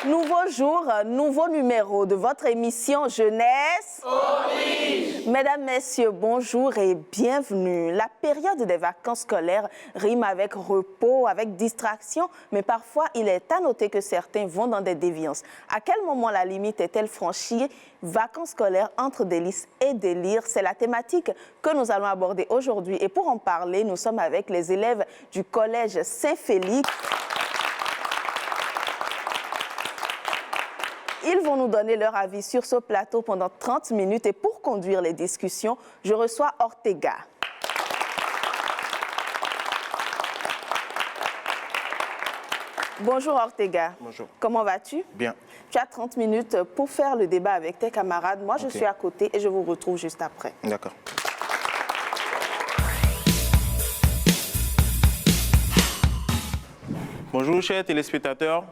Nouveau jour, nouveau numéro de votre émission Jeunesse. Oui. Mesdames, Messieurs, bonjour et bienvenue. La période des vacances scolaires rime avec repos, avec distraction, mais parfois il est à noter que certains vont dans des déviances. À quel moment la limite est-elle franchie? Vacances scolaires entre délices et délire, c'est la thématique que nous allons aborder aujourd'hui. Et pour en parler, nous sommes avec les élèves du collège Saint-Félix. Ils vont nous donner leur avis sur ce plateau pendant 30 minutes et pour conduire les discussions, je reçois Ortega. Bonjour Ortega. Bonjour. Comment vas-tu? Bien. Tu as 30 minutes pour faire le débat avec tes camarades. Moi, je suis à côté et je vous retrouve juste après. D'accord. Bonjour chers téléspectateurs,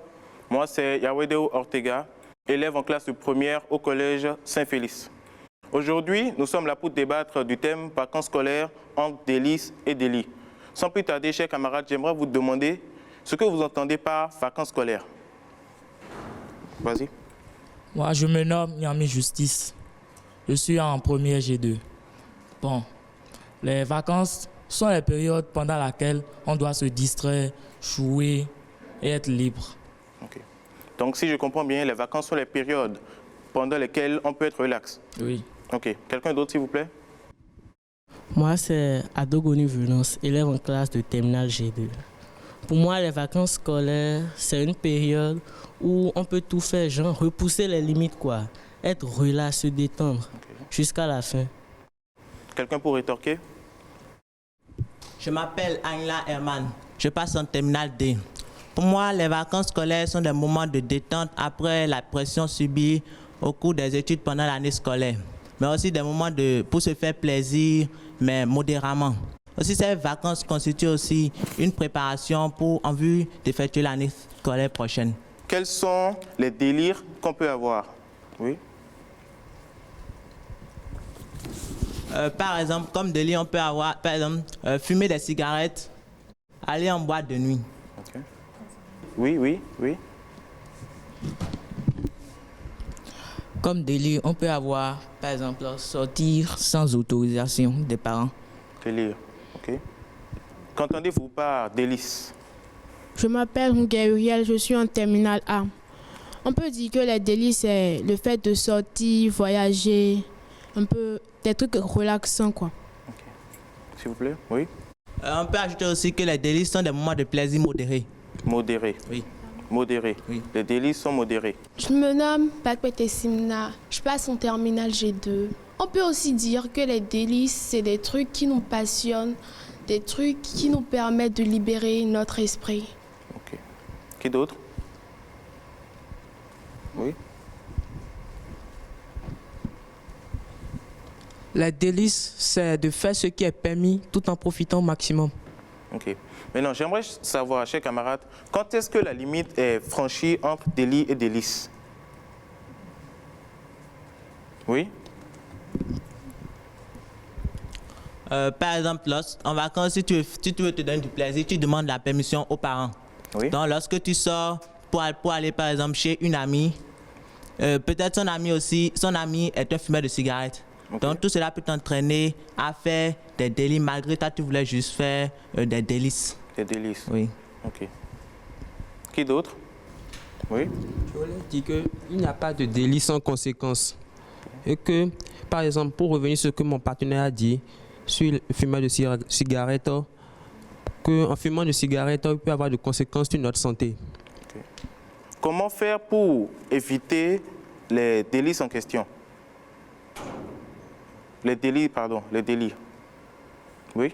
moi c'est Yawedeo Ortega, élève en classe de première au collège Saint-Félix. Aujourd'hui, nous sommes là pour débattre du thème vacances scolaires entre délices et délits. Sans plus tarder, chers camarades, j'aimerais vous demander ce que vous entendez par vacances scolaires. Vas-y. Moi, je me nomme Yami Justice. Je suis en première G2. Bon, les vacances sont les périodes pendant lesquelles on doit se distraire, jouer et être libre. Okay. Donc, si je comprends bien, les vacances sont les périodes pendant lesquelles on peut être relax. Oui. Ok. Quelqu'un d'autre, s'il vous plaît? Moi, c'est Adogoni Venance, élève en classe de terminale G2. Pour moi, les vacances scolaires, c'est une période où on peut tout faire, genre repousser les limites, quoi. Être relax, se détendre, jusqu'à la fin. Quelqu'un pour rétorquer? Je m'appelle Angela Herman. Je passe en terminale D. Pour moi, les vacances scolaires sont des moments de détente après la pression subie au cours des études pendant l'année scolaire. Mais aussi des moments pour se faire plaisir, mais modérément. Aussi, ces vacances constituent aussi une préparation en vue d'effectuer l'année scolaire prochaine. Quels sont les délires qu'on peut avoir? Oui. Par exemple, comme délire, on peut avoir, par exemple, fumer des cigarettes, aller en boîte de nuit. Okay. Oui. Comme délire, on peut avoir, par exemple, sortir sans autorisation des parents. Délire, ok. Qu'entendez-vous par délice? Je m'appelle Gabriel, je suis en terminale A. On peut dire que les délices, c'est le fait de sortir, voyager, un peu des trucs relaxants, quoi. Okay. S'il vous plaît, oui. On peut ajouter aussi que les délices sont des moments de plaisir modérés. Modéré. Oui. Modéré. Oui. Les délices sont modérés. Je me nomme Bakpete Simna, je passe en terminale G2. On peut aussi dire que les délices, c'est des trucs qui nous passionnent, des trucs qui nous permettent de libérer notre esprit. Ok. Qui d'autre? Oui. Les délices, c'est de faire ce qui est permis tout en profitant au maximum. Ok. Maintenant, j'aimerais savoir, chers camarades, quand est-ce que la limite est franchie entre délit et délice? Oui. Par exemple, en vacances, si tu veux te donner du plaisir, tu demandes la permission aux parents. Oui. Donc, lorsque tu sors pour aller, par exemple, chez une amie, peut-être son ami est un fumeur de cigarettes. Okay. Donc, tout cela peut t'entraîner à faire des délits, malgré toi, tu voulais juste faire des délices. Des délices? Oui. Ok. Qui d'autre? Oui. Je voulais dire qu'il n'y a pas de délit sans conséquence. Et que, par exemple, pour revenir sur ce que mon partenaire a dit sur le fumeur de cigarettes, qu'en fumant de cigarettes, il peut avoir des conséquences sur notre santé. Okay. Comment faire pour éviter les délices en question? Les délits, pardon, les délits. Oui.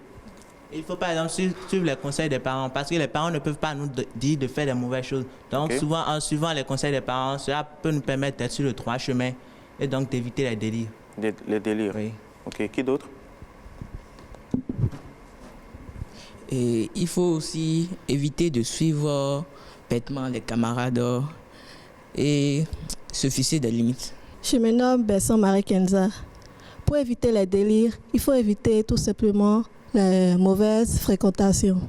Il faut par exemple suivre les conseils des parents parce que les parents ne peuvent pas nous dire de faire des mauvaises choses. Donc souvent, en suivant les conseils des parents, cela peut nous permettre d'être sur le droit chemin et donc d'éviter les délires. Les délires? Oui. Ok, qui d'autre? Et il faut aussi éviter de suivre bêtement les camarades et se fixer des limites. Je me nomme Besson Marie Kenza. Pour éviter les délires, il faut éviter tout simplement les mauvaises fréquentations.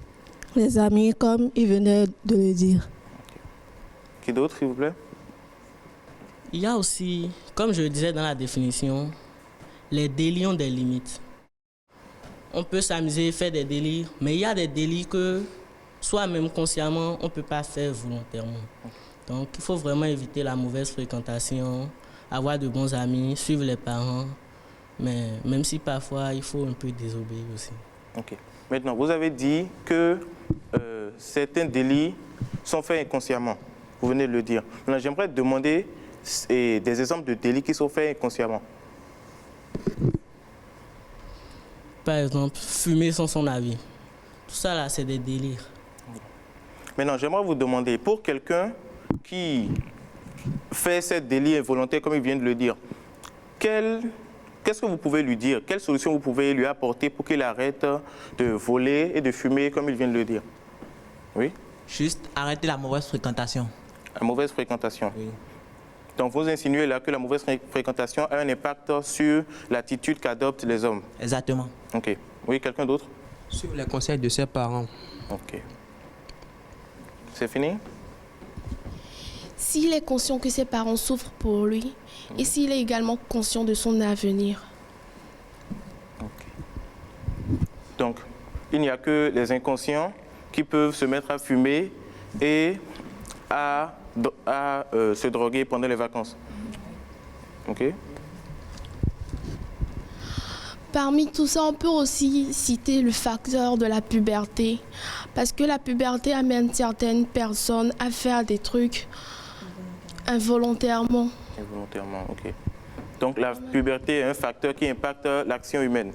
Les amis, comme il venait de le dire. Qui d'autre, s'il vous plaît? Il y a aussi, comme je le disais dans la définition, les délits ont des limites. On peut s'amuser, faire des délires, mais il y a des délits que, soit même consciemment, on ne peut pas faire volontairement. Donc, il faut vraiment éviter la mauvaise fréquentation, avoir de bons amis, suivre les parents, mais même si parfois, il faut un peu désobéir aussi. Ok. Maintenant, vous avez dit que certains délits sont faits inconsciemment. Vous venez de le dire. Maintenant, j'aimerais demander des exemples de délits qui sont faits inconsciemment. Par exemple, fumer sans son avis. Tout ça, là, c'est des délires. Maintenant, j'aimerais vous demander, pour quelqu'un qui fait ces délits involontaires, comme il vient de le dire, qu'est-ce que vous pouvez lui dire? Quelle solution vous pouvez lui apporter pour qu'il arrête de voler et de fumer, comme il vient de le dire? Oui? Juste arrêter la mauvaise fréquentation. La mauvaise fréquentation. Oui. Donc, vous insinuez là que la mauvaise fréquentation a un impact sur l'attitude qu'adoptent les hommes. Exactement. Ok. Oui, quelqu'un d'autre? Sur les conseils de ses parents. Ok. C'est fini? S'il est conscient que ses parents souffrent pour lui et s'il est également conscient de son avenir. Ok. Donc, il n'y a que les inconscients qui peuvent se mettre à fumer et à se droguer pendant les vacances. Ok? Parmi tout ça, on peut aussi citer le facteur de la puberté. Parce que la puberté amène certaines personnes à faire des trucs involontairement. Involontairement, ok. Donc la puberté est un facteur qui impacte l'action humaine.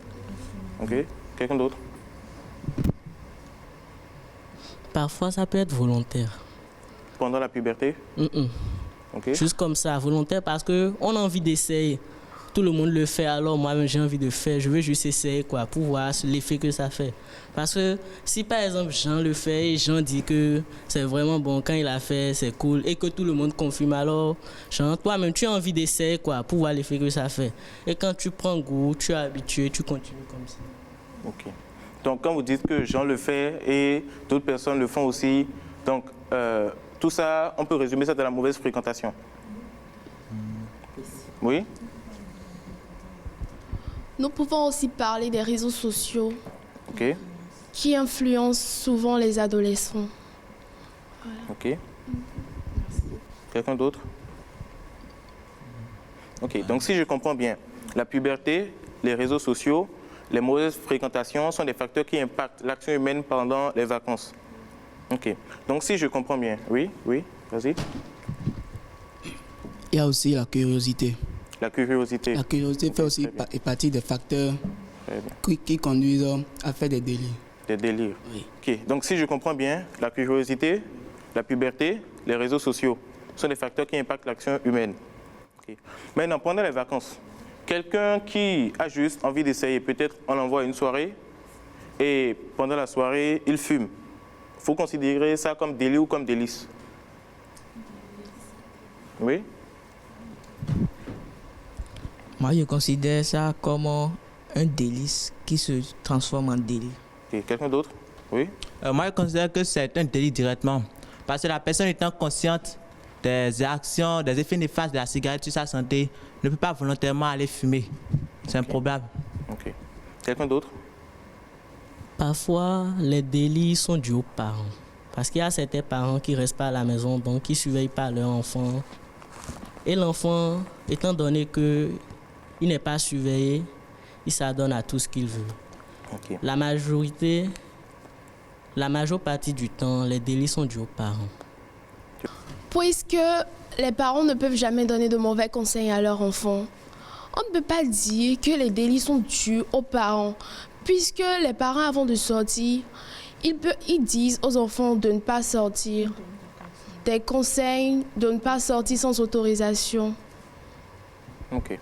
Ok? Quelqu'un d'autre? Parfois, ça peut être volontaire. Pendant la puberté? Ok. Juste comme ça, volontaire, parce qu'on a envie d'essayer. Tout le monde le fait, alors moi-même j'ai envie de faire. Je veux juste essayer quoi, pour voir l'effet que ça fait. Parce que si par exemple Jean le fait et Jean dit que c'est vraiment bon, quand il a fait, c'est cool, et que tout le monde confirme, alors Jean, toi-même tu as envie d'essayer quoi, pour voir l'effet que ça fait. Et quand tu prends goût, tu es habitué, tu continues comme ça. Ok. Donc quand vous dites que Jean le fait et d'autres personnes le font aussi, donc tout ça, on peut résumer ça dans la mauvaise fréquentation. Oui? Nous pouvons aussi parler des réseaux sociaux Ok. qui influencent souvent les adolescents. Ok. Quelqu'un d'autre? Ok, donc si je comprends bien, la puberté, les réseaux sociaux, les mauvaises fréquentations sont des facteurs qui impactent l'action humaine pendant les vacances. Ok, donc si je comprends bien, oui, vas-y. Il y a aussi la curiosité. La curiosité. La curiosité fait aussi partie des facteurs qui conduisent à faire des délires. Des délires. Oui. Ok, donc si je comprends bien, la curiosité, la puberté, les réseaux sociaux sont des facteurs qui impactent l'action humaine. Okay. Maintenant, pendant les vacances, quelqu'un qui a juste envie d'essayer, peut-être on l'envoie à une soirée et pendant la soirée, il fume. Il faut considérer ça comme délit ou comme délice? Oui? Moi, je considère ça comme un délice qui se transforme en délit. Okay. Quelqu'un d'autre? Oui? Moi, je considère que c'est un délit directement. Parce que la personne étant consciente des actions, des effets néfastes de la cigarette sur sa santé, ne peut pas volontairement aller fumer. C'est improbable. Ok. Quelqu'un d'autre? Parfois, les délits sont dus aux parents. Parce qu'il y a certains parents qui ne restent pas à la maison, donc qui ne surveillent pas leur enfant. Et l'enfant, étant donné qu'il n'est pas surveillé, il s'adonne à tout ce qu'il veut. Okay. La majeure partie du temps, les délits sont dus aux parents. Puisque les parents ne peuvent jamais donner de mauvais conseils à leurs enfants, on ne peut pas dire que les délits sont dus aux parents. Puisque les parents, avant de sortir, ils disent aux enfants de ne pas sortir. Des conseils de ne pas sortir sans autorisation. Ok.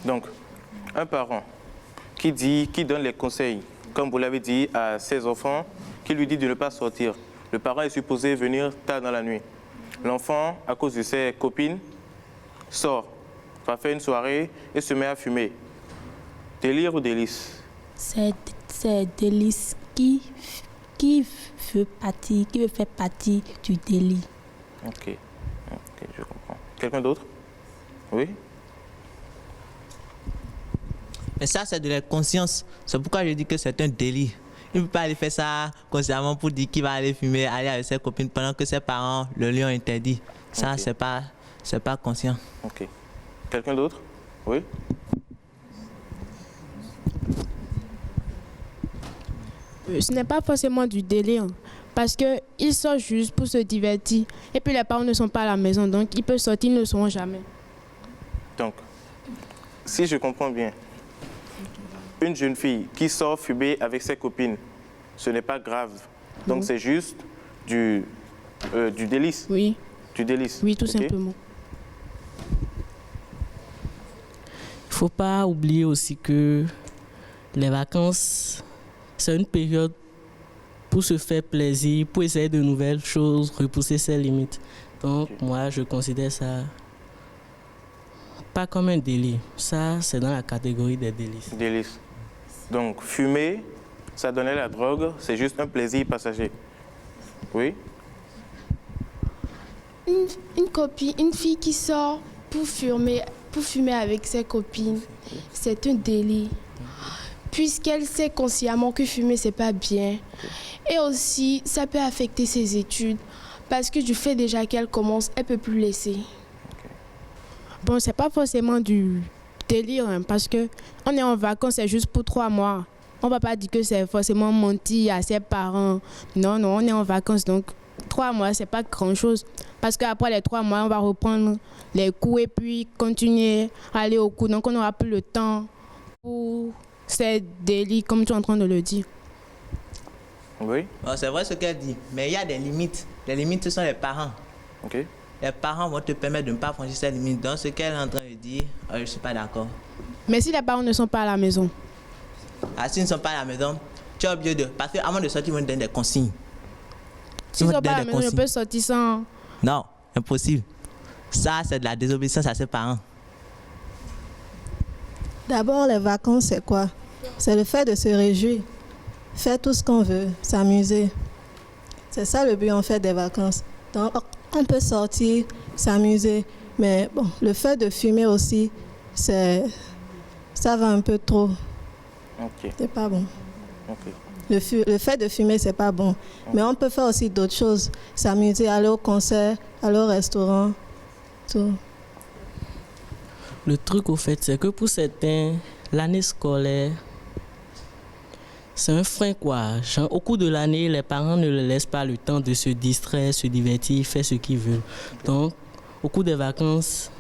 Donc, un parent qui donne les conseils, comme vous l'avez dit, à ses enfants, qui lui dit de ne pas sortir. Le parent est supposé venir tard dans la nuit. L'enfant, à cause de ses copines, sort, va faire une soirée et se met à fumer. Délire ou délice? C'est délice qui veut faire partie du délit. Ok, je comprends. Quelqu'un d'autre? Oui. Mais ça, c'est de la conscience. C'est pourquoi je dis que c'est un délit. Il ne peut pas aller faire ça consciemment pour dire qu'il va aller fumer, aller avec ses copines pendant que ses parents le lui ont interdit. Ça, Ok. c'est pas conscient. Ok. Quelqu'un d'autre? Oui. Ce n'est pas forcément du délire, parce qu'il sort juste pour se divertir. Et puis les parents ne sont pas à la maison, donc ils peuvent sortir, ils ne le seront jamais. Donc, si je comprends bien, une jeune fille qui sort fumer avec ses copines, ce n'est pas grave. Donc, c'est juste du délice. Oui. Du délice. Oui, tout Ok. simplement. Il ne faut pas oublier aussi que les vacances, c'est une période pour se faire plaisir, pour essayer de nouvelles choses, repousser ses limites. Donc, moi, je considère ça pas comme un délit. Ça, c'est dans la catégorie des délices. Délice. Donc, fumer, ça donnait la drogue, c'est juste un plaisir passager. Oui. Une fille qui sort pour fumer avec ses copines, c'est un délit. Puisqu'elle sait consciemment que fumer, c'est pas bien. Et aussi, ça peut affecter ses études. Parce que du fait déjà qu'elle commence, elle peut plus laisser. Bon, c'est pas forcément du délire, hein, parce que on est en vacances, c'est juste pour 3 mois. On va pas dire que c'est forcément mentir à ses parents. Non, on est en vacances, donc 3 mois, c'est pas grand-chose. Parce qu'après les 3 mois, on va reprendre les cours et puis continuer à aller au cours. Donc, on n'aura plus le temps pour ces délits, comme tu es en train de le dire. Oui. Bon, c'est vrai ce qu'elle dit, mais il y a des limites. Les limites, ce sont les parents. Ok. Les parents vont te permettre de ne pas franchir ces limites. Donc, ce qu'elle est en train de dire, je ne suis pas d'accord. Mais si les parents ne sont pas à la maison? Ah, s'ils ne sont pas à la maison, tu as oublié de... Parce qu'avant de sortir, ils vont te donner des consignes. S'ils ne sont pas à la maison, je peux sortir sans... Non, impossible. Ça, c'est de la désobéissance à ses parents. D'abord, les vacances, c'est quoi? C'est le fait de se réjouir, faire tout ce qu'on veut, s'amuser. C'est ça le but en fait des vacances. Donc, on peut sortir, s'amuser, mais bon, le fait de fumer aussi, ça va un peu trop. Ok. C'est pas bon. Ok. Le fait de fumer, c'est pas bon. Mais on peut faire aussi d'autres choses, s'amuser, aller au concert, aller au restaurant, tout. Le truc au fait, c'est que pour certains, l'année scolaire, c'est un frein quoi. Genre, au cours de l'année, les parents ne leur laissent pas le temps de se distraire, se divertir, faire ce qu'ils veulent. Donc, au cours des vacances,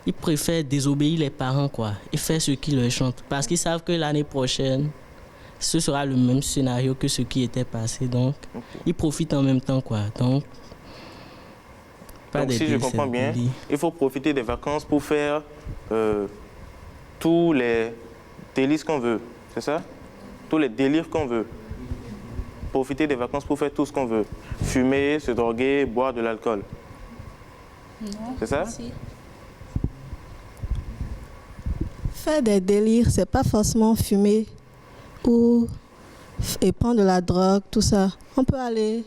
ils préfèrent désobéir les parents quoi, et faire ce qu'ils leur chantent. Parce qu'ils savent que l'année prochaine, ce sera le même scénario que ce qui était passé. Donc, ils profitent en même temps quoi. Donc si je comprends bien, il faut profiter des vacances pour faire tous les délices qu'on veut, c'est ça? Tous les délires qu'on veut. Profiter des vacances pour faire tout ce qu'on veut. Fumer, se droguer, boire de l'alcool. C'est ça? Si. Faire des délires, c'est pas forcément fumer et prendre de la drogue, tout ça. On peut aller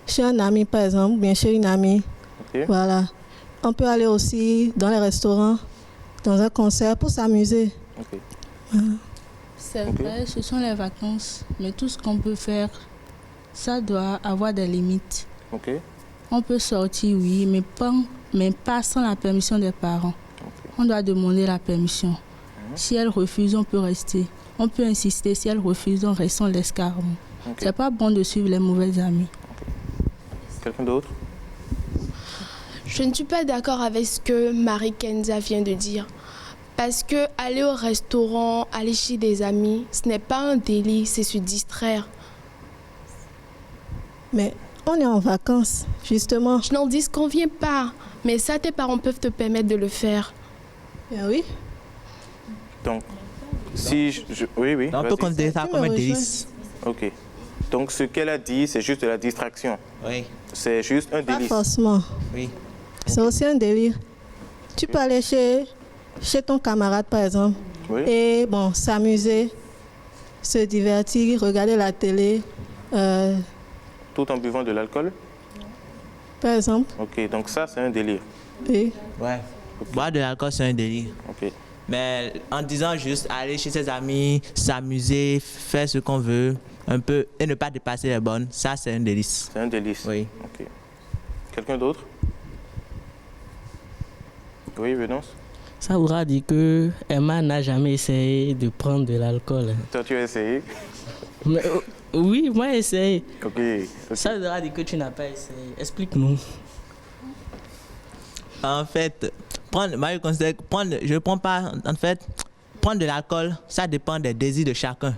chez un ami, par exemple, ou bien chez une amie. Okay. Voilà. On peut aller aussi dans les restaurants, dans un concert pour s'amuser. Okay. Voilà. C'est vrai, ce sont les vacances, mais tout ce qu'on peut faire, ça doit avoir des limites. Okay. On peut sortir, oui, mais pas sans la permission des parents. Okay. On doit demander la permission. Si elle refuse, on peut rester. On peut insister. Si elle refuse, on reste, on laisse carrément. Okay. C'est pas bon de suivre les mauvais amis. Okay. Quelqu'un d'autre? Je ne suis pas d'accord avec ce que Marie Kenza vient de dire. Parce que aller au restaurant, aller chez des amis, ce n'est pas un délit, c'est se distraire. Mais on est en vacances, justement. Je n'en disconviens pas, mais ça, tes parents peuvent te permettre de le faire. Bien oui. Donc, si oui. On peut considérer ça comme un délice. Ok. Donc, ce qu'elle a dit, c'est juste de la distraction. Oui. C'est juste un délice. Pas forcément. Oui. C'est aussi un délire. Tu peux aller chez ton camarade, par exemple, et bon, s'amuser, se divertir, regarder la télé. Tout en buvant de l'alcool? Par exemple. Ok, donc ça, c'est un délire. Oui. Ouais. Boire de l'alcool, c'est un délit. Ok. Mais en disant juste aller chez ses amis, s'amuser, faire ce qu'on veut, un peu, et ne pas dépasser les bornes, ça, c'est un délice. C'est un délice. Oui. Ok. Quelqu'un d'autre? Oui, Venance? Ça voudra dire que Emma n'a jamais essayé de prendre de l'alcool. Toi, tu as essayé? Mais, oui, moi j'ai essayé. Ok. Ça voudra dire que tu n'as pas essayé. Explique-nous. En fait, moi, je considère que je prends pas, en fait, prendre de l'alcool, ça dépend des désirs de chacun.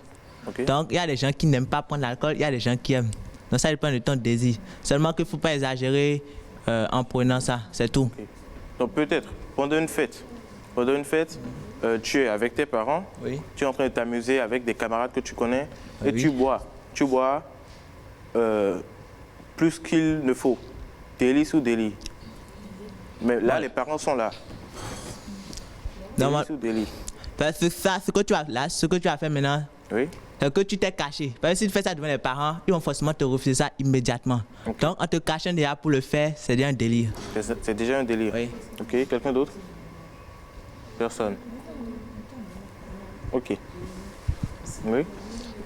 Okay. Donc, il y a des gens qui n'aiment pas prendre l'alcool, il y a des gens qui aiment. Donc, ça dépend de ton désir. Seulement qu'il ne faut pas exagérer en prenant ça, c'est tout. Okay. Donc, peut-être, pendant une fête, tu es avec tes parents, oui. Tu es en train de t'amuser avec des camarades que tu connais, et oui. tu bois plus qu'il ne faut. Délice ou délit? Mais là, les parents sont là. Délice ou délit? Parce que ça, ce que tu as fait maintenant, oui. C'est que tu t'es caché. Parce que si tu fais ça devant les parents, ils vont forcément te refuser ça immédiatement. Okay. Donc, en te cachant déjà pour le faire, c'est déjà un délire. C'est déjà un délire? Oui. Ok, quelqu'un d'autre? Personne. Ok. Oui.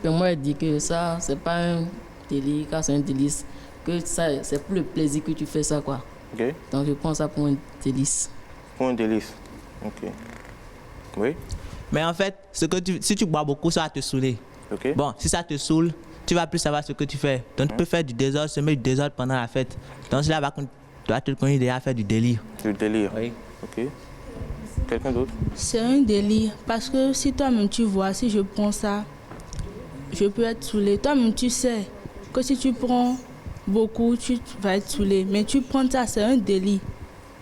Mais moi, je dis que ça, c'est pas un délire, car c'est un délice. Que ça, c'est pour le plaisir que tu fais ça, quoi. Ok. Donc, je prends ça pour un délice. Pour un délice. Ok. Oui. Mais en fait, si tu bois beaucoup, ça va te saouler. Okay. Bon, si ça te saoule, tu vas plus savoir ce que tu fais. Donc, tu peux faire du désordre, semer du désordre pendant la fête. Donc, cela va te conduire déjà à faire du délire. Du délire? Oui. Ok. Quelqu'un d'autre? C'est un délire. Parce que si toi-même tu vois, si je prends ça, je peux être saoulé. Toi-même, tu sais que si tu prends beaucoup, tu vas être saoulé. Mais tu prends ça, c'est un délit.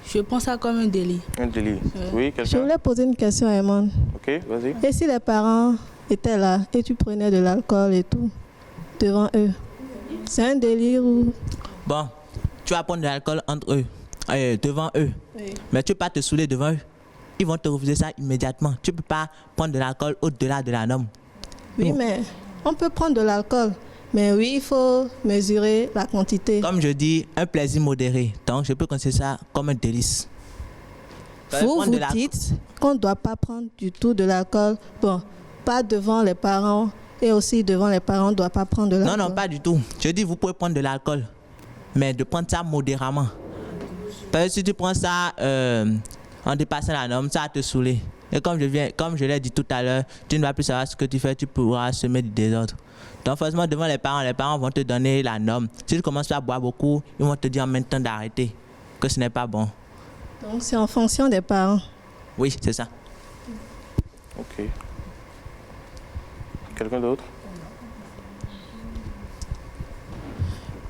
Je prends ça comme un délit. Un délit. Oui, quelqu'un? Je voulais poser une question à Eman. Ok, vas-y. Et si les parents étaient là et tu prenais de l'alcool et tout devant eux, c'est un délire ou... Bon, tu vas prendre de l'alcool entre eux, devant eux. Oui. Mais tu ne peux pas te saouler devant eux. Ils vont te refuser ça immédiatement. Tu ne peux pas prendre de l'alcool au-delà de la norme. Oui, mais on peut prendre de l'alcool. Mais oui, il faut mesurer la quantité. Comme je dis, un plaisir modéré. Donc, je peux considérer ça comme un délice. Vous dites qu'on ne doit pas prendre du tout de l'alcool. Bon, pas devant les parents. Et aussi devant les parents, on ne doit pas prendre de l'alcool. Non, non, pas du tout. Je dis, vous pouvez prendre de l'alcool. Mais de prendre ça modérément. Parce que si tu prends ça en dépassant la norme, ça va te saouler. Et comme je l'ai dit tout à l'heure, tu ne vas plus savoir ce que tu fais, tu pourras semer du désordre. Donc forcément devant les parents vont te donner la norme. Si tu commences à boire beaucoup, ils vont te dire en même temps d'arrêter, que ce n'est pas bon. Donc c'est en fonction des parents? Oui, c'est ça. Ok. Quelqu'un d'autre?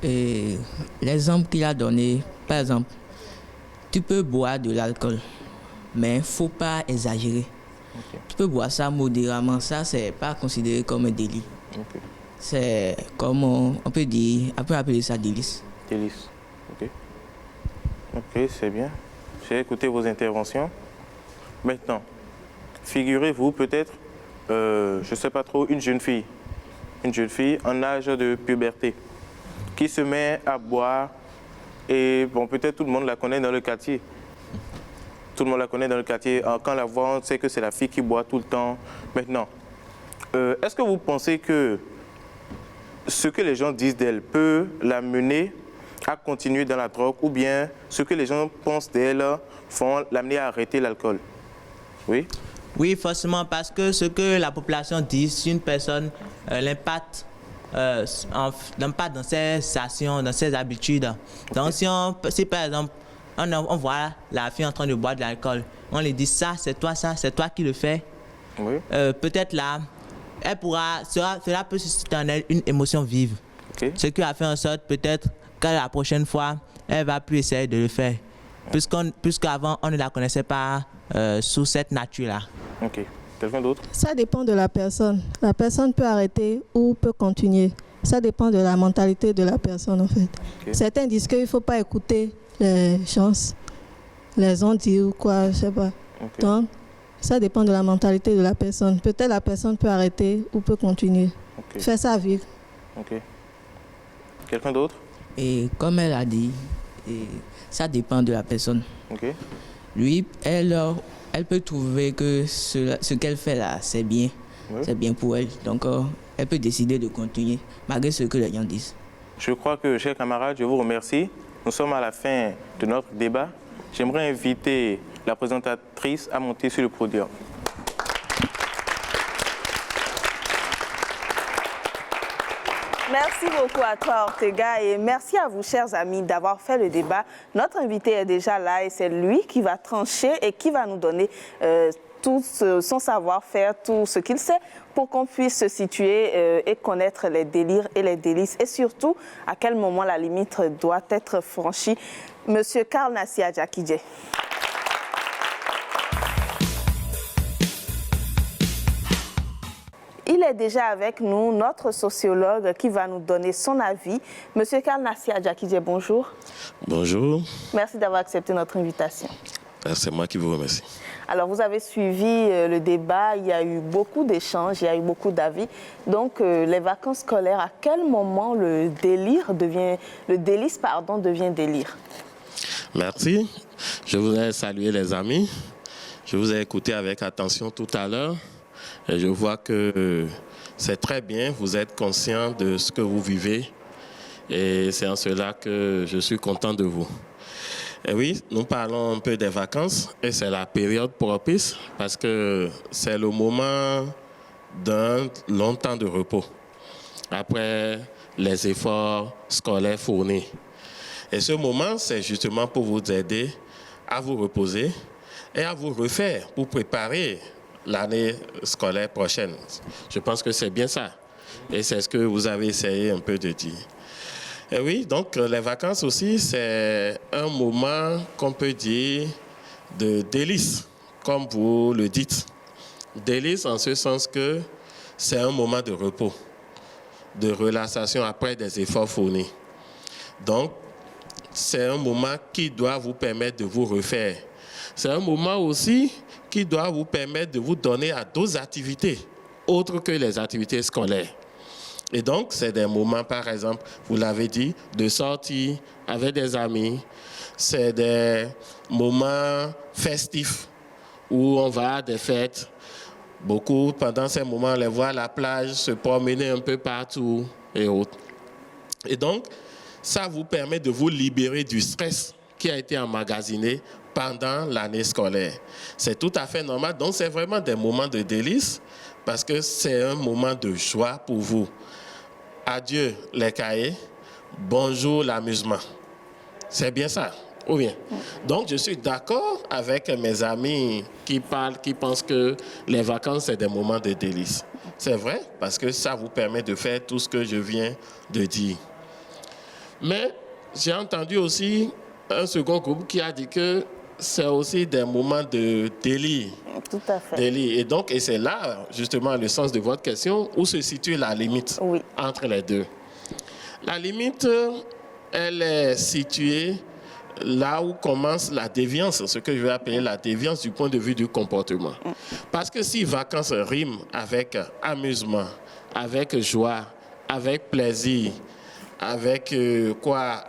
Et l'exemple qu'il a donné, par exemple, tu peux boire de l'alcool, mais il ne faut pas exagérer. Okay. Tu peux boire ça modérément, ça c'est pas considéré comme un délit. Okay. C'est comme on peut dire, on peut appeler ça délice. Délice, ok. Ok, c'est bien. J'ai écouté vos interventions. Maintenant, figurez-vous peut-être, je ne sais pas trop, une jeune fille en âge de puberté qui se met à boire et bon, peut-être tout le monde la connaît dans le quartier. Tout le monde la connaît dans le quartier. Quand on la voit, on sait que c'est la fille qui boit tout le temps. Maintenant, est-ce que vous pensez que ce que les gens disent d'elle peut la mener à continuer dans la drogue ou bien ce que les gens pensent d'elle font l'amener à arrêter l'alcool? Oui? Oui, forcément, parce que ce que la population dit, si une personne l'impacte dans ses actions, dans ses habitudes. Okay. Donc si par exemple, on voit la fille en train de boire de l'alcool, on lui dit ça, c'est toi qui le fais. Oui. Peut-être là, cela peut susciter en elle une émotion vive. Okay. Ce qui a fait en sorte peut-être que la prochaine fois, elle va plus essayer de le faire. Puisqu'avant, on ne la connaissait pas sous cette nature-là. Ok. Quelqu'un d'autre? Ça dépend de la personne. La personne peut arrêter ou peut continuer. Ça dépend de la mentalité de la personne, en fait. Okay. Certains disent qu'il ne faut pas écouter les gens, les ont dit ou quoi, je ne sais pas. Okay. Donc, ça dépend de la mentalité de la personne. Peut-être la personne peut arrêter ou peut continuer. Okay. Faire sa vie. Ok. Quelqu'un d'autre? Et comme elle a dit, ça dépend de la personne. Okay. lui, elle peut trouver que ce qu'elle fait là, c'est bien. Oui. C'est bien pour elle. Donc, elle peut décider de continuer, malgré ce que les gens disent. Je crois que, chers camarades, je vous remercie. Nous sommes à la fin de notre débat. J'aimerais inviter la présentatrice à monter sur le podium. Merci beaucoup à toi, Ortega, et merci à vous, chers amis, d'avoir fait le débat. Notre invité est déjà là et c'est lui qui va trancher et qui va nous donner tout son savoir-faire, tout ce qu'il sait pour qu'on puisse se situer et connaître les délires et les délices et surtout à quel moment la limite doit être franchie. Monsieur Karl Nassia Jakidje. Il est déjà avec nous, notre sociologue qui va nous donner son avis. Monsieur Karl Nassia Jakidje, bonjour. Bonjour. Merci d'avoir accepté notre invitation. C'est moi qui vous remercie. Alors, vous avez suivi le débat, il y a eu beaucoup d'échanges, il y a eu beaucoup d'avis. Donc, les vacances scolaires, à quel moment le délice devient délire? Merci. Je voudrais saluer les amis. Je vous ai écouté avec attention tout à l'heure. Et je vois que c'est très bien, vous êtes conscient de ce que vous vivez. Et c'est en cela que je suis content de vous. Et oui, nous parlons un peu des vacances et c'est la période propice parce que c'est le moment d'un long temps de repos après les efforts scolaires fournis. Et ce moment, c'est justement pour vous aider à vous reposer et à vous refaire pour préparer l'année scolaire prochaine. Je pense que c'est bien ça. Et c'est ce que vous avez essayé un peu de dire. Et oui, donc les vacances aussi, c'est un moment qu'on peut dire de délice, comme vous le dites. Délice en ce sens que c'est un moment de repos, de relaxation après des efforts fournis. Donc, c'est un moment qui doit vous permettre de vous refaire. C'est un moment aussi qui doit vous permettre de vous donner à d'autres activités, autres que les activités scolaires. Et donc, c'est des moments, par exemple, vous l'avez dit, de sortie avec des amis. C'est des moments festifs où on va à des fêtes. Beaucoup, pendant ces moments, on les voit à la plage, se promener un peu partout et autres. Et donc, ça vous permet de vous libérer du stress qui a été emmagasiné pendant l'année scolaire. C'est tout à fait normal. Donc, c'est vraiment des moments de délice parce que c'est un moment de joie pour vous. Adieu les cahiers, bonjour l'amusement. C'est bien ça, ou bien? Donc, je suis d'accord avec mes amis qui pensent que les vacances, c'est des moments de délice. C'est vrai, parce que ça vous permet de faire tout ce que je viens de dire. Mais j'ai entendu aussi un second groupe qui a dit que c'est aussi des moments de délire. Tout à fait. Délire. Et donc, et c'est là, justement, le sens de votre question, où se situe la limite entre les deux. La limite, elle est située là où commence la déviance, ce que je vais appeler la déviance du point de vue du comportement. Parce que si vacances riment avec amusement, avec joie, avec plaisir, avec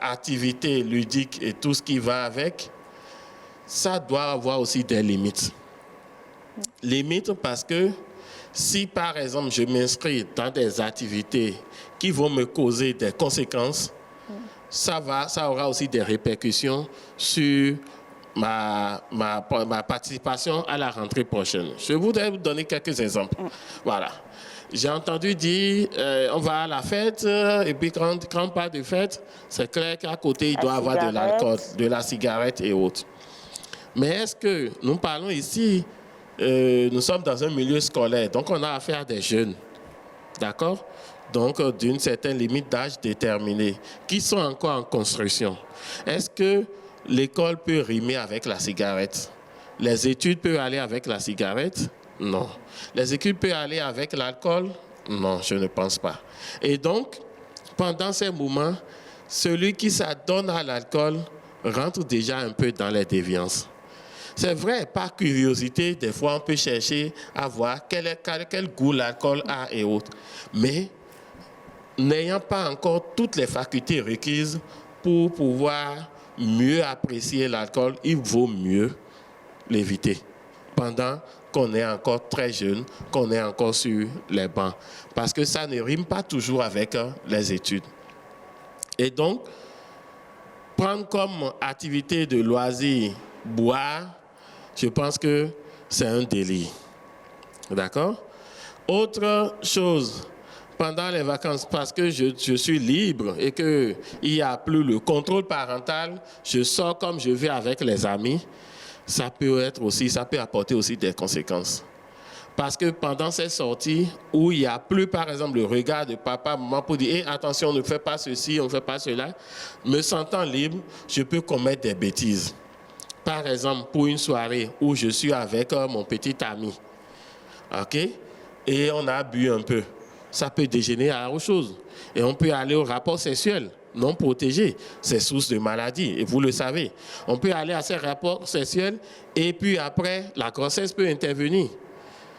activité ludique et tout ce qui va avec, ça doit avoir aussi des limites. Limites parce que si, par exemple, je m'inscris dans des activités qui vont me causer des conséquences, ça aura aussi des répercussions sur ma participation à la rentrée prochaine. Je voudrais vous donner quelques exemples. Voilà. J'ai entendu dire, on va à la fête, et puis quand on parle de fête, c'est clair qu'à côté, il doit y avoir de l'alcool, de la cigarette et autres. Mais est-ce que nous parlons ici, nous sommes dans un milieu scolaire, donc on a affaire à des jeunes, d'accord? Donc d'une certaine limite d'âge déterminée, qui sont encore en construction. Est-ce que l'école peut rimer avec la cigarette? Les études peuvent aller avec la cigarette? Non. Les études peuvent aller avec l'alcool? Non, je ne pense pas. Et donc, pendant ces moments, celui qui s'adonne à l'alcool rentre déjà un peu dans les déviances. C'est vrai, par curiosité, des fois on peut chercher à voir quel goût l'alcool a et autres. Mais n'ayant pas encore toutes les facultés requises pour pouvoir mieux apprécier l'alcool, il vaut mieux l'éviter pendant qu'on est encore très jeune, qu'on est encore sur les bancs. Parce que ça ne rime pas toujours avec les études. Et donc, prendre comme activité de loisir, boire, je pense que c'est un délit. D'accord? Autre chose, pendant les vacances, parce que je suis libre et qu'il n'y a plus le contrôle parental, je sors comme je vais avec les amis, ça peut apporter aussi des conséquences. Parce que pendant ces sorties où il n'y a plus, par exemple, le regard de papa, maman pour dire hey, attention, on ne fait pas ceci, on ne fait pas cela, me sentant libre, je peux commettre des bêtises. Par exemple, pour une soirée où je suis avec mon petit ami, ok, et on a bu un peu, ça peut dégénérer à autre chose. Et on peut aller au rapport sexuel non protégé, c'est source de maladie, et vous le savez. On peut aller à ces rapports sexuels, et puis après, la grossesse peut intervenir.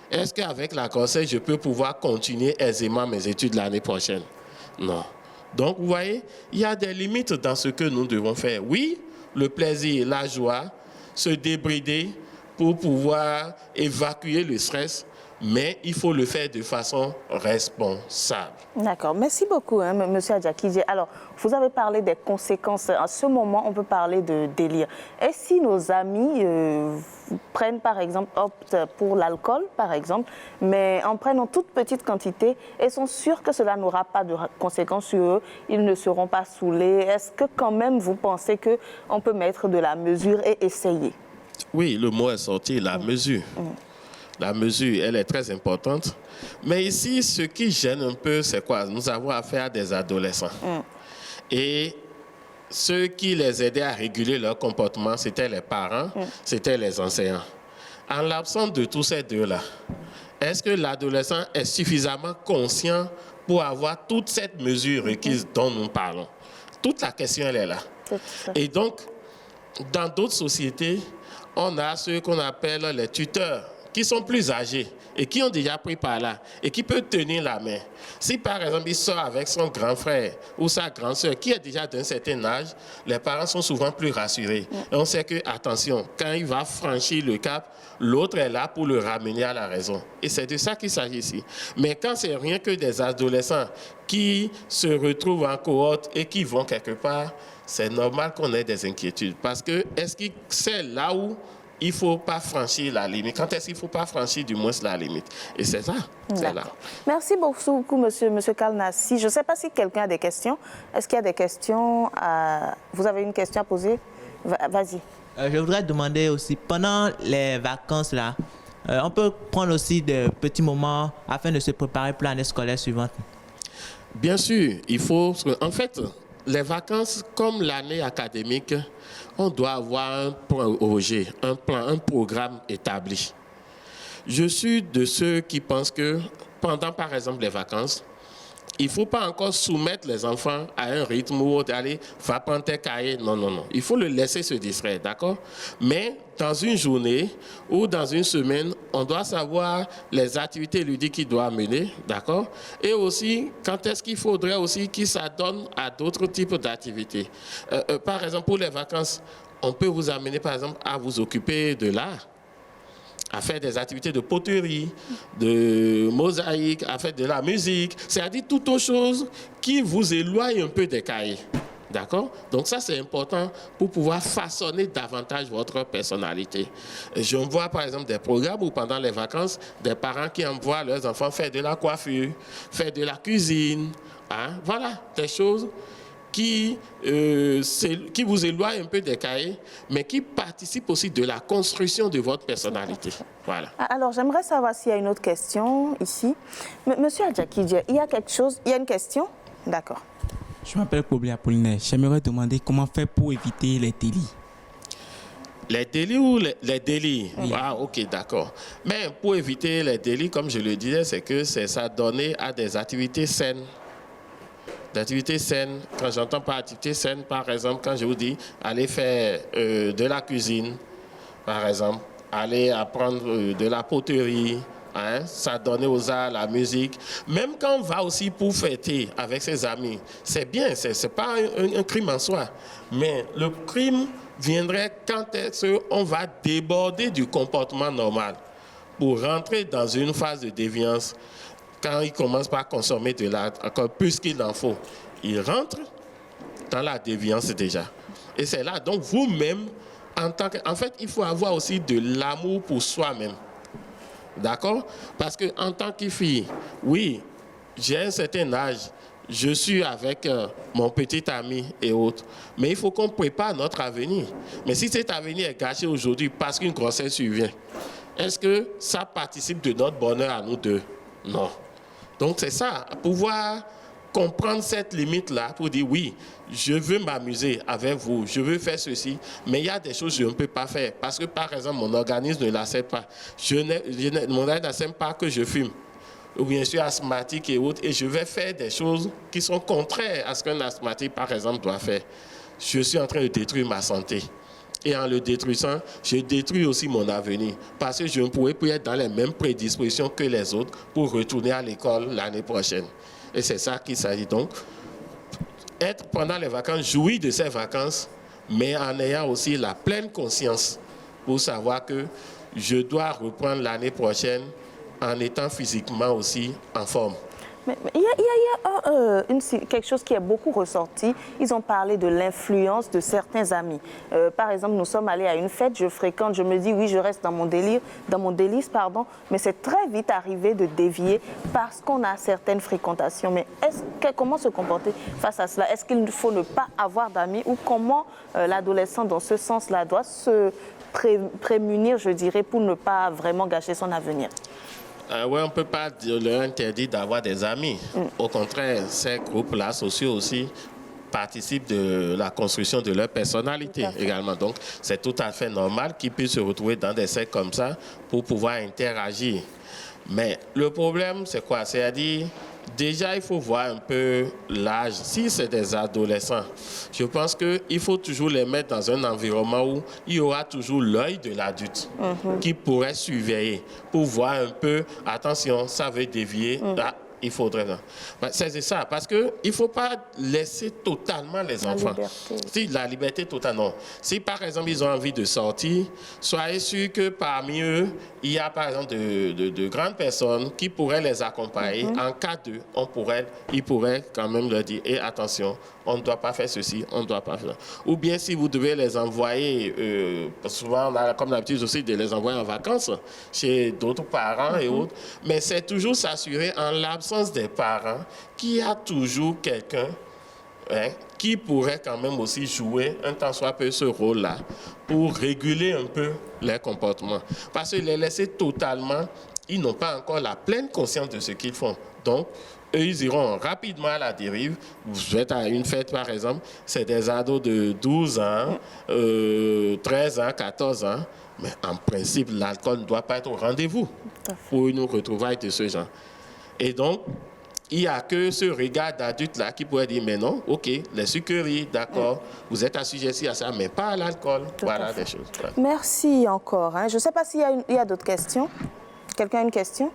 Est-ce qu'avec la grossesse, je peux pouvoir continuer aisément mes études l'année prochaine? Non. Donc, vous voyez, il y a des limites dans ce que nous devons faire. Oui, le plaisir, la joie, se débrider pour pouvoir évacuer le stress, mais il faut le faire de façon responsable. D'accord. Merci beaucoup, hein, M. Adjakidje. Alors, vous avez parlé des conséquences. À ce moment, on peut parler de délire. Et si nos amis prennent, par exemple, optent pour l'alcool, par exemple, mais en prennent toute petite quantité et sont sûrs que cela n'aura pas de conséquences sur eux, ils ne seront pas saoulés. Est-ce que quand même vous pensez qu'on peut mettre de la mesure et essayer? Oui, le mot est sorti, la mesure. La mesure, elle est très importante. Mais ici, ce qui gêne un peu, c'est quoi? Nous avons affaire à des adolescents. Et ceux qui les aidaient à réguler leur comportement, c'était les parents, c'était les enseignants. En l'absence de tous ces deux-là, est-ce que l'adolescent est suffisamment conscient pour avoir toute cette mesure requise dont nous parlons? Toute la question, elle est là. Et donc, dans d'autres sociétés, on a ceux qu'on appelle les tuteurs, qui sont plus âgés et qui ont déjà pris par là et qui peuvent tenir la main. Si par exemple il sort avec son grand frère ou sa grande soeur qui est déjà d'un certain âge, les parents sont souvent plus rassurés. Et on sait que, attention, quand il va franchir le cap, l'autre est là pour le ramener à la raison. Et c'est de ça qu'il s'agit ici. Mais quand c'est rien que des adolescents qui se retrouvent en cohorte et qui vont quelque part, c'est normal qu'on ait des inquiétudes. Parce que est-ce que c'est là où il ne faut pas franchir la limite? Quand est-ce qu'il ne faut pas franchir du moins la limite? Et c'est ça, c'est là. Merci beaucoup, monsieur Kalnassi. Je ne sais pas si quelqu'un a des questions. Est-ce qu'il y a des questions Vous avez une question à poser? Vas-y. Je voudrais demander aussi, pendant les vacances, là, on peut prendre aussi des petits moments afin de se préparer pour l'année scolaire suivante? Bien sûr, il faut... En fait, les vacances, comme l'année académique, on doit avoir un projet, un plan, un programme établi. Je suis de ceux qui pensent que pendant, par exemple, les vacances, il ne faut pas encore soumettre les enfants à un rythme où aller va prendre tes cahiers. Non, non, non. Il faut le laisser se distraire, d'accord? Mais dans une journée ou dans une semaine, on doit savoir les activités ludiques qu'il doit mener, d'accord? Et aussi, quand est-ce qu'il faudrait aussi qu'il s'adonne à d'autres types d'activités. Par exemple, pour les vacances, on peut vous amener, par exemple, à vous occuper de l'art, à faire des activités de poterie, de mosaïque, à faire de la musique, c'est-à-dire toute autre chose qui vous éloigne un peu des cahiers. D'accord? Donc ça, c'est important pour pouvoir façonner davantage votre personnalité. Je vois par exemple des programmes où pendant les vacances, des parents qui envoient leurs enfants faire de la coiffure, faire de la cuisine. Hein? Voilà, des choses qui vous éloigne un peu des cahiers, mais qui participe aussi de la construction de votre personnalité. Voilà. Alors, j'aimerais savoir s'il y a une autre question ici. Monsieur Adjakidje, il y a une question? D'accord. Je m'appelle Kobli Apollinaire. J'aimerais demander comment faire pour éviter les délits. Les délits ou les délits? Oui. Ah, ok, d'accord. Mais pour éviter les délits, comme je le disais, c'est que c'est s'adonner à des activités saines. D'activités saines, quand j'entends par activités saines, par exemple, quand je vous dis aller faire de la cuisine, par exemple, aller apprendre de la poterie, hein, s'adonner aux arts, la musique. Même quand on va aussi pour fêter avec ses amis, c'est bien, c'est pas un crime en soi. Mais le crime viendrait quand on va déborder du comportement normal pour rentrer dans une phase de déviance. Quand il commence par consommer de l'art, encore plus qu'il en faut, il rentre dans la déviance déjà. Et c'est là, donc vous-même, en fait, il faut avoir aussi de l'amour pour soi-même. D'accord? Parce qu'en tant que fille, oui, j'ai un certain âge, je suis avec mon petit ami et autres, mais il faut qu'on prépare notre avenir. Mais si cet avenir est gâché aujourd'hui parce qu'une grossesse survient, est-ce que ça participe de notre bonheur à nous deux? Non. Donc c'est ça, pouvoir comprendre cette limite-là pour dire oui, je veux m'amuser avec vous, je veux faire ceci, mais il y a des choses que je ne peux pas faire parce que par exemple mon organisme ne l'accepte pas. Mon organisme n'accepte pas que je fume, ou bien je suis asthmatique et autres, et je vais faire des choses qui sont contraires à ce qu'un asthmatique par exemple doit faire. Je suis en train de détruire ma santé. Et en le détruisant, je détruis aussi mon avenir. Parce que je ne pourrais plus être dans les mêmes prédispositions que les autres pour retourner à l'école l'année prochaine. Et c'est ça qu'il s'agit donc. Être pendant les vacances, jouir de ces vacances, mais en ayant aussi la pleine conscience pour savoir que je dois reprendre l'année prochaine en étant physiquement aussi en forme. Mais il y a quelque chose qui est beaucoup ressorti. Ils ont parlé de l'influence de certains amis. Par exemple, nous sommes allés à une fête, je fréquente, je me dis oui, je reste dans mon délice, mais c'est très vite arrivé de dévier parce qu'on a certaines fréquentations. Mais comment se comporter face à cela? Est-ce qu'il faut ne pas avoir d'amis ou comment l'adolescent, dans ce sens-là, doit se prémunir, je dirais, pour ne pas vraiment gâcher son avenir? Oui, on ne peut pas leur interdire d'avoir des amis. Au contraire, ces groupes-là sociaux aussi participent de la construction de leur personnalité également. Donc, c'est tout à fait normal qu'ils puissent se retrouver dans des cercles comme ça pour pouvoir interagir. Mais le problème, c'est quoi? C'est-à-dire, déjà, il faut voir un peu l'âge. Si c'est des adolescents, je pense qu'il faut toujours les mettre dans un environnement où il y aura toujours l'œil de l'adulte qui pourrait surveiller pour voir un peu, attention, ça veut dévier. Il faudrait. C'est ça, parce qu'il ne faut pas laisser totalement les enfants. Si la liberté totale, non. Si par exemple ils ont envie de sortir, soyez sûr que parmi eux, il y a par exemple de grandes personnes qui pourraient les accompagner. En cas de, ils pourraient quand même leur dire, et attention, on ne doit pas faire ceci, on ne doit pas faire ça. Ou bien si vous devez les envoyer, souvent on a comme l'habitude aussi de les envoyer en vacances chez d'autres parents et autres, mais c'est toujours s'assurer en l'absence des parents qu'il y a toujours quelqu'un qui pourrait quand même aussi jouer un tant soit peu ce rôle-là pour réguler un peu les comportements. Parce que les laisser totalement, ils n'ont pas encore la pleine conscience de ce qu'ils font. Donc, eux, ils iront rapidement à la dérive. Vous êtes à une fête, par exemple, c'est des ados de 12 ans, 13 ans, 14 ans. Mais en principe, l'alcool ne doit pas être au rendez-vous pour une retrouvaille de ce genre. Et donc, il n'y a que ce regard d'adulte-là qui pourrait dire, mais non, OK, les sucreries, d'accord, vous êtes assujettis à ça, mais pas à l'alcool. Voilà des choses. Voilà. Merci encore. Je ne sais pas s'il y a d'autres questions. Quelqu'un a une question?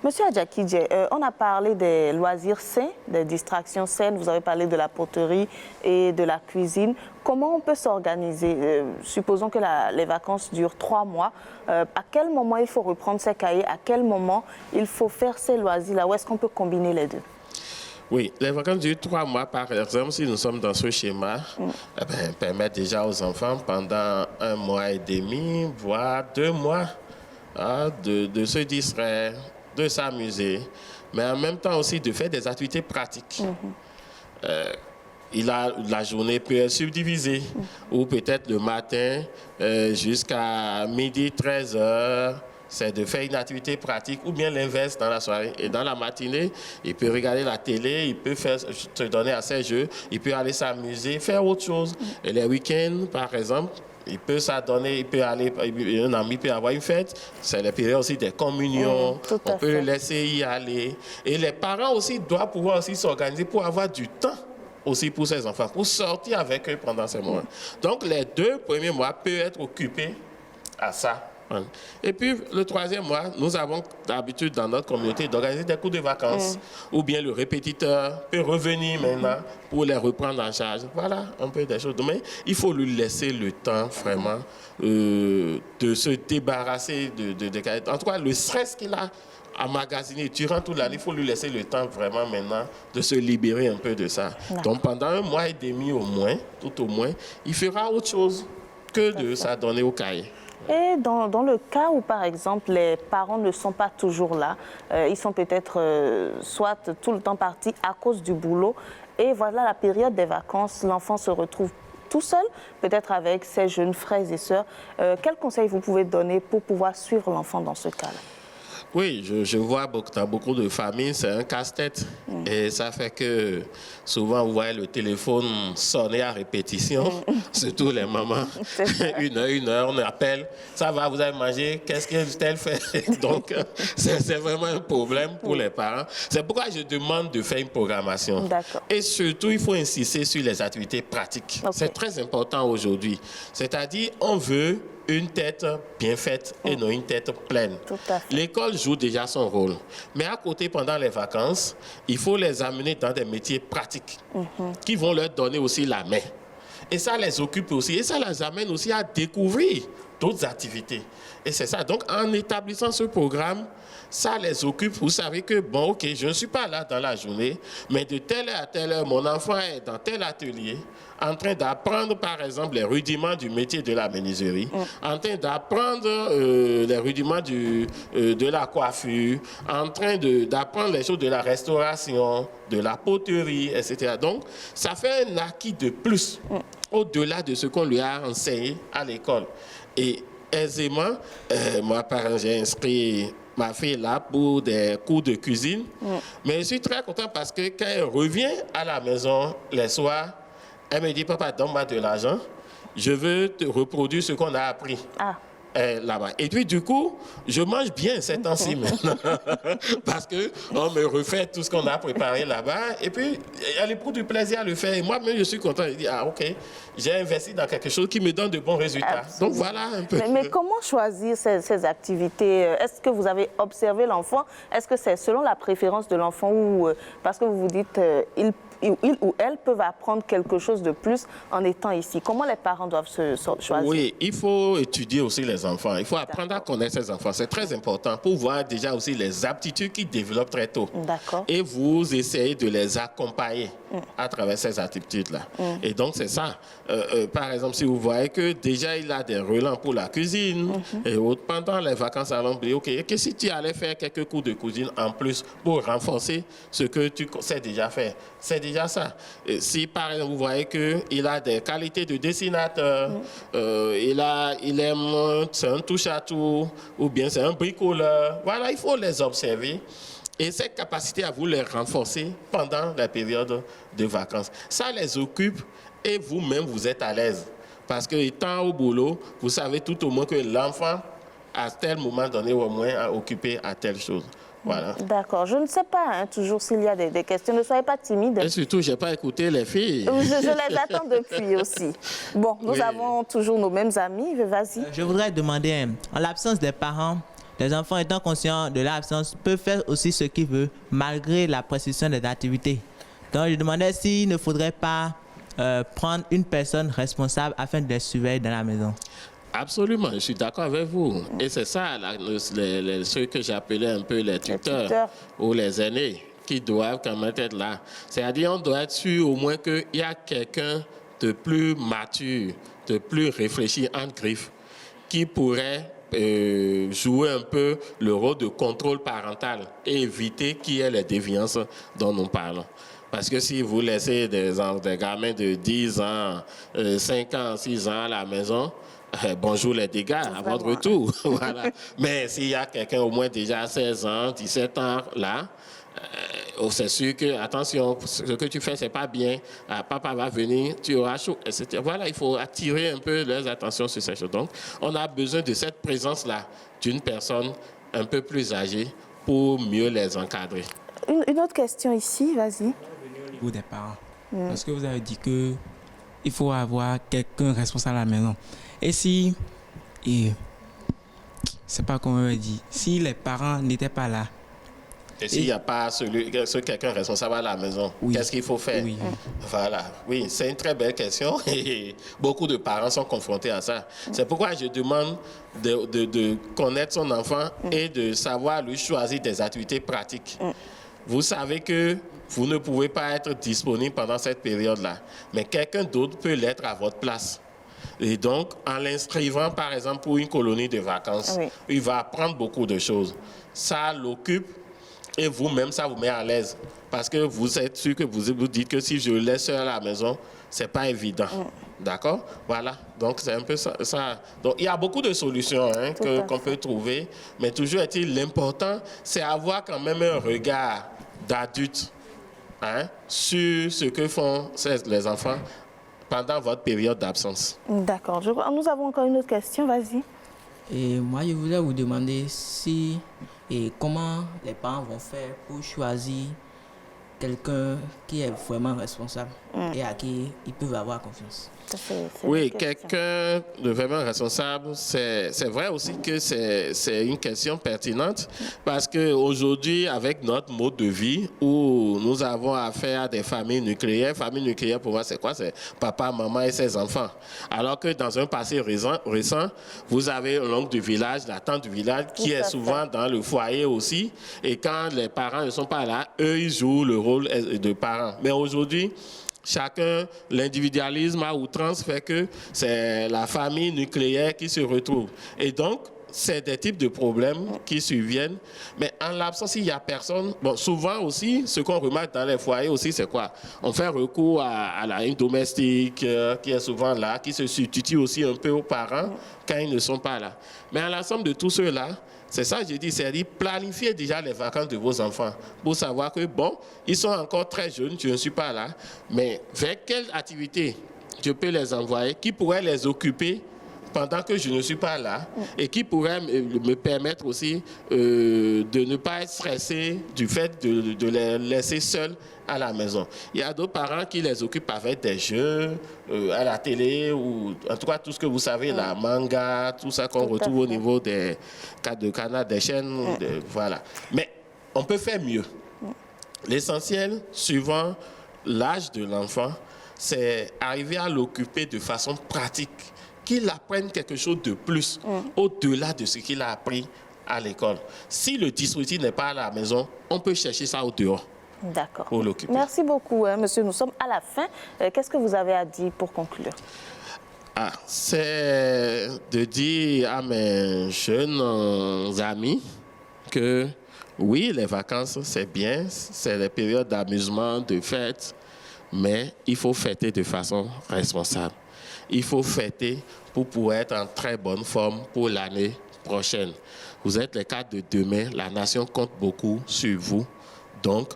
Monsieur Adjakidje, on a parlé des loisirs sains, des distractions saines, vous avez parlé de la poterie et de la cuisine. Comment on peut s'organiser? Supposons que les vacances durent 3 mois. À quel moment il faut reprendre ses cahiers? À quel moment il faut faire ces loisirs-là? Où est-ce qu'on peut combiner les deux? Oui, les vacances durent 3 mois, par exemple, si nous sommes dans ce schéma, permettent déjà aux enfants pendant 1 mois et demi, voire 2 mois, de se distraire, de s'amuser, mais en même temps aussi de faire des activités pratiques. La journée peut être subdivisée, ou peut-être le matin jusqu'à midi, 13h, c'est de faire une activité pratique, ou bien l'inverse dans la soirée. Et dans la matinée, il peut regarder la télé, il peut se donner à ses jeux, il peut aller s'amuser, faire autre chose. Et les week-ends, par exemple, il peut s'adonner, il peut aller, un ami peut avoir une fête, c'est les périodes aussi des communions, on peut le laisser y aller. Et les parents aussi doivent pouvoir aussi s'organiser pour avoir du temps aussi pour ses enfants, pour sortir avec eux pendant ces moments. Donc les 2 premiers mois peuvent être occupés à ça. Et puis, le troisième mois, nous avons l'habitude dans notre communauté d'organiser des cours de vacances. Ou bien le répétiteur peut revenir maintenant pour les reprendre en charge. Voilà un peu des choses. Mais il faut lui laisser le temps vraiment de se débarrasser de... En tout cas, le stress qu'il a emmagasiné durant toute l'année, il faut lui laisser le temps vraiment maintenant de se libérer un peu de ça. Donc pendant 1 mois et demi au moins, tout au moins, il fera autre chose que de s'adonner au cahier. Et dans le cas où, par exemple, les parents ne sont pas toujours là, ils sont peut-être soit tout le temps partis à cause du boulot, et voilà la période des vacances, l'enfant se retrouve tout seul, peut-être avec ses jeunes frères et sœurs. Quels conseils vous pouvez donner pour pouvoir suivre l'enfant dans ce cas-là? Oui, je vois dans beaucoup de familles, c'est un casse-tête. Et ça fait que souvent, vous voyez le téléphone sonner à répétition, surtout les mamans. Une heure, on appelle. Ça va, vous avez mangé? Qu'est-ce qu'elle fait? Donc, c'est vraiment un problème pour les parents. C'est pourquoi je demande de faire une programmation. Et surtout, il faut insister sur les activités pratiques. C'est très important aujourd'hui. C'est-à-dire, on veut une tête bien faite et non une tête pleine. L'école joue déjà son rôle. Mais à côté, pendant les vacances, il faut les amener dans des métiers pratiques qui vont leur donner aussi la main. Et ça les occupe aussi. Et ça les amène aussi à découvrir d'autres activités. Et c'est ça. Donc, en établissant ce programme, ça les occupe. Vous savez que, bon, OK, je ne suis pas là dans la journée, mais de telle heure à telle heure, mon enfant est dans tel atelier, en train d'apprendre, par exemple, les rudiments du métier de la menuiserie, en train d'apprendre les rudiments de la coiffure, en train d'apprendre les choses de la restauration, de la poterie, etc. Donc, ça fait un acquis de plus, au-delà de ce qu'on lui a enseigné à l'école. Et aisément, moi, par exemple, j'ai inscrit ma fille là pour des cours de cuisine. Mais je suis très content parce que quand elle revient à la maison les soirs, elle me dit, papa, donne-moi de l'argent. Je veux te reproduire ce qu'on a appris là-bas. Et puis, du coup, je mange bien ces temps-ci maintenant. Parce qu'on me refait tout ce qu'on a préparé là-bas. Et puis, elle éprouve du plaisir à le faire. Et moi-même, je suis content. Je dis, OK, j'ai investi dans quelque chose qui me donne de bons résultats. Donc, voilà un peu. Mais comment choisir ces activités? Est-ce que vous avez observé l'enfant? Est-ce que c'est selon la préférence de l'enfant ou parce que vous vous dites, il ou elle peuvent apprendre quelque chose de plus en étant ici? Comment les parents doivent se choisir? Oui, il faut étudier aussi les enfants. Il faut apprendre à connaître ces enfants. C'est très important pour voir déjà aussi les aptitudes qu'ils développent très tôt. Et vous essayez de les accompagner à travers ces aptitudes-là. Et donc, c'est ça. Par exemple, si vous voyez que déjà il a des relents pour la cuisine et autres, pendant les vacances à l'ombre, OK, et que si tu allais faire quelques cours de cuisine en plus pour renforcer ce que tu sais déjà faire, c'est déjà ça. Et si par exemple vous voyez qu'il a des qualités de dessinateur, il aime, c'est un touche-à-tout, ou bien c'est un bricoleur, voilà, il faut les observer. Et cette capacité à vous les renforcer pendant la période de vacances. Ça les occupe et vous-même vous êtes à l'aise. Parce que étant au boulot, vous savez tout au moins que l'enfant, à tel moment donné, au moins, a occupé à telle chose. Voilà. D'accord. Je ne sais pas toujours s'il y a des questions. Ne soyez pas timide. Et surtout, je n'ai pas écouté les filles. Je les attends depuis aussi. Bon, nous avons toujours nos mêmes amis. Vas-y. Je voudrais demander, en l'absence des parents, les enfants étant conscients de l'absence peuvent faire aussi ce qu'ils veulent malgré la prescription des activités. Donc, je demandais s'il ne faudrait pas prendre une personne responsable afin de les surveiller dans la maison. Absolument, je suis d'accord avec vous. Et c'est ça, ceux que j'appelais un peu les tuteurs ou les aînés qui doivent quand même être là. C'est-à-dire on doit être sûr au moins qu'il y a quelqu'un de plus mature, de plus réfléchi en griffe, qui pourrait jouer un peu le rôle de contrôle parental et éviter qu'il y ait les déviances dont nous parlons. Parce que si vous laissez des gamins de 10 ans, 5 ans, 6 ans à la maison, bonjour les dégâts à votre retour. Voilà. Mais s'il y a quelqu'un au moins déjà à 16 ans, 17 ans là, c'est sûr que, attention, ce que tu fais, c'est pas bien. Papa va venir, tu auras chaud, etc. Voilà, il faut attirer un peu leur attention sur ces choses. Donc, on a besoin de cette présence-là d'une personne un peu plus âgée pour mieux les encadrer. Une autre question ici, vas-y. Au niveau des parents, parce que vous avez dit que il faut avoir quelqu'un responsable à la maison. Et si c'est pas comment on dit, si les parents n'étaient pas là. Et s'il n'y a pas quelqu'un responsable à la maison, qu'est-ce qu'il faut faire? Voilà, oui, c'est une très belle question et beaucoup de parents sont confrontés à ça. C'est pourquoi je demande de connaître son enfant et de savoir lui choisir des activités pratiques. Vous savez que vous ne pouvez pas être disponible pendant cette période-là, mais quelqu'un d'autre peut l'être à votre place. Et donc, en l'inscrivant, par exemple, pour une colonie de vacances, il va apprendre beaucoup de choses. Ça l'occupe. Et vous-même, ça vous met à l'aise. Parce que vous êtes sûr que vous dites que si je le laisse seul à la maison, ce n'est pas évident. D'accord? Voilà. Donc, c'est un peu ça. Donc, il y a beaucoup de solutions qu'on peut trouver. Mais toujours est-il, l'important, c'est avoir quand même un regard d'adulte sur ce que font les enfants pendant votre période d'absence. D'accord. Nous avons encore une autre question. Vas-y. Et moi, je voulais vous demander si et comment les parents vont faire pour choisir quelqu'un qui est vraiment responsable et à qui ils peuvent avoir confiance. Oui, quelqu'un de vraiment responsable, c'est vrai aussi que c'est une question pertinente parce qu'aujourd'hui, avec notre mode de vie où nous avons affaire à des familles nucléaires pour moi, c'est quoi? C'est papa, maman et ses enfants. Alors que dans un passé récent, vous avez l'oncle du village, la tante du village qui est souvent dans le foyer aussi. Et quand les parents ne sont pas là, eux, ils jouent le rôle de parents. Mais aujourd'hui, chacun, l'individualisme à outrance fait que c'est la famille nucléaire qui se retrouve. Et donc, c'est des types de problèmes qui surviennent. Mais en l'absence, il n'y a personne. Bon, souvent aussi, ce qu'on remarque dans les foyers aussi, c'est quoi? On fait recours à une domestique qui est souvent là, qui se substitue aussi un peu aux parents quand ils ne sont pas là. Mais à l'ensemble de tout cela, c'est ça que je dis, c'est-à-dire planifiez déjà les vacances de vos enfants pour savoir que, bon, ils sont encore très jeunes, je ne suis pas là, mais vers quelle activité je peux les envoyer qui pourrait les occuper pendant que je ne suis pas là et qui pourrait me permettre aussi de ne pas être stressé du fait de les laisser seuls à la maison. Il y a d'autres parents qui les occupent avec des jeux à la télé ou en tout cas tout ce que vous savez, la manga, tout ça qu'on retrouve au niveau des canaux, des chaînes, voilà. Mais on peut faire mieux. L'essentiel, suivant l'âge de l'enfant, c'est arriver à l'occuper de façon pratique, qu'il apprenne quelque chose de plus au-delà de ce qu'il a appris à l'école. Si le dispositif n'est pas à la maison, on peut chercher ça au dehors. D'accord. Merci beaucoup, monsieur. Nous sommes à la fin. Qu'est-ce que vous avez à dire pour conclure? C'est de dire à mes jeunes amis que oui, les vacances, c'est bien, c'est des périodes d'amusement, de fête, mais il faut fêter de façon responsable. Il faut fêter pour pouvoir être en très bonne forme pour l'année prochaine. Vous êtes les cadres de demain, la nation compte beaucoup sur vous. Donc,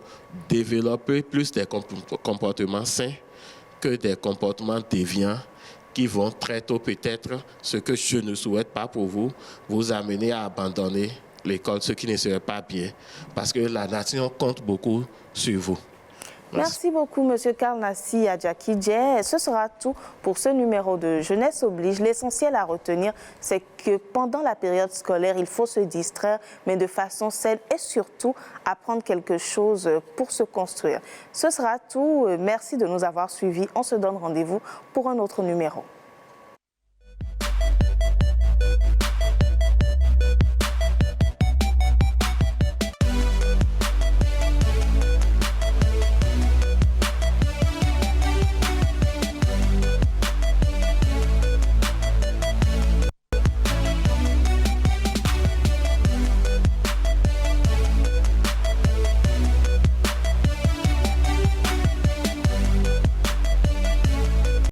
développez plus des comportements sains que des comportements déviants qui vont très tôt peut-être, ce que je ne souhaite pas pour vous, vous amener à abandonner l'école, ce qui ne serait pas bien, parce que la nation compte beaucoup sur vous. Merci beaucoup, Monsieur Karl Nassi Adjaki Dje. Ce sera tout pour ce numéro de Jeunesse Oblige. L'essentiel à retenir, c'est que pendant la période scolaire, il faut se distraire, mais de façon saine et surtout apprendre quelque chose pour se construire. Ce sera tout. Merci de nous avoir suivis. On se donne rendez-vous pour un autre numéro.